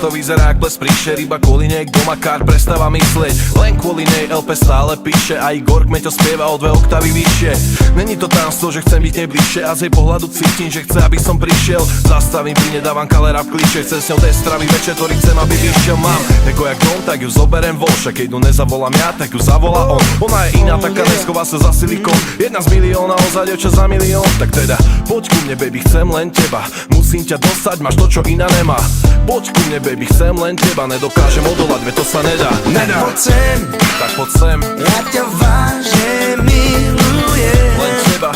to vyzerá jak ples príšer. Iba kvôli nej doma kár prestáva myslieť. Len kvôli nej LP stále píše. A Igor Kmeťo spieva o 2 oktávy vyššie. Není to tajomstvo, že chcem byť nej bližšie. A z jej pohľadu cítim, že chce, aby som prišiel. Zastavím pri nedávam kalera v kliše. Chce s ňou destravý večer, ktorý chcem, aby vyšiel. Mám eko jak dom, tak ju zoberem von. Však keď ju nezavolám ja, tak ju zavolá on. Ona je iná, taká neschová sa za silikon. Jedna z milióna, ozaj dievča za milión. Tak teda, poď ku mne, baby, chcem len teba. Musím ťa dostať, máš to, čo iná nemá. Poď ku mne, baby, chcem len teba. Nedokážem odolať, veď to sa nedá. Tak poď sem, tak poď sem. ja ťa vážne milujem. Len teba,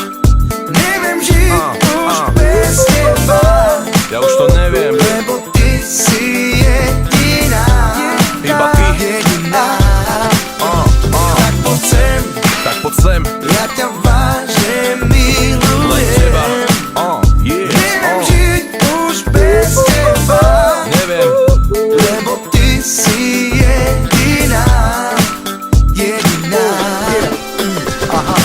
Neviem žiť už bez teba. ja už to neviem. Lebo ty si jediná. Iba ty. Jediná. Tak poď sem, Tak poď sem. ja ťa vážne milujem. Len teba, yeah. Neviem žiť už bez teba. Neviem. Lebo ty si jediná. Jediná.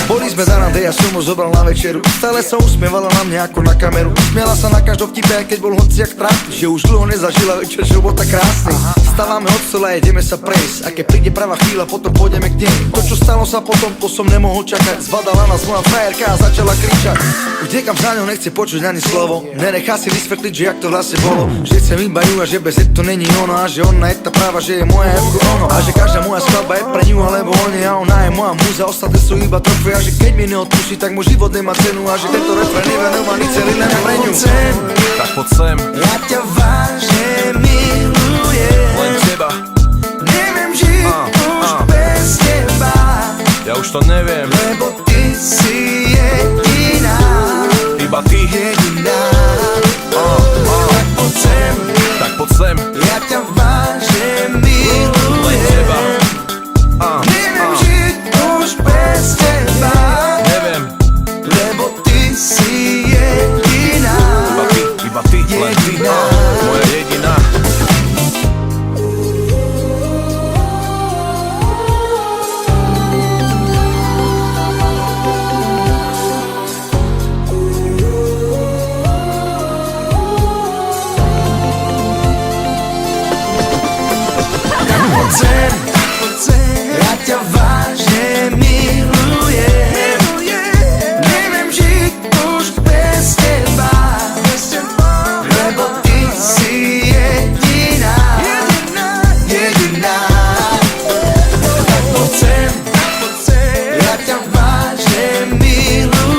Boli sme za rande, ja som ho zobral na večeru. Stále sa usmievala na mňa ako na kameru. Smiala sa na každom vtipe, aj keď bol hociak trápny. Že už dlho nezažila večer, že bol tak krásny. Vstávame od stola a ideme sa prejsť. A keď príde pravá chvíľa, potom pôjdeme k nej. To čo stalo sa potom, to som nemohol čakať. Zbadala nás moja frajerka a začala kričať. Utekam za ňou, nechce počuť ani slovo. Nenechá si vysvetliť, že jak to vlastne bolo. Že chcem iba ju a že bez jej to není ono. A že ona je tá práva, že je moja ako ono. A že každá moja skladba je pre ňu alebo oni. A ona je moja múza, ostatné sú iba trofej. A že keď mi neodpustí, tak môj život nemá cenu. A že tento refrén je venovaný celý len pre ňu. Tak poď sem. Ja ťa vážne milujem. Len teba, Neviem žiť už bez teba. ja už to neviem. Lebo ty si jediná. Iba ty. Jediná. Tak poď sem, Tak poď sem. ja ťa vážne Len milujem. teba, Neviem žiť už bez teba. neviem. Lebo ty si jediná. Iba ty, len ty, moja jediná. Poď sem, ja ťa vážne milujem.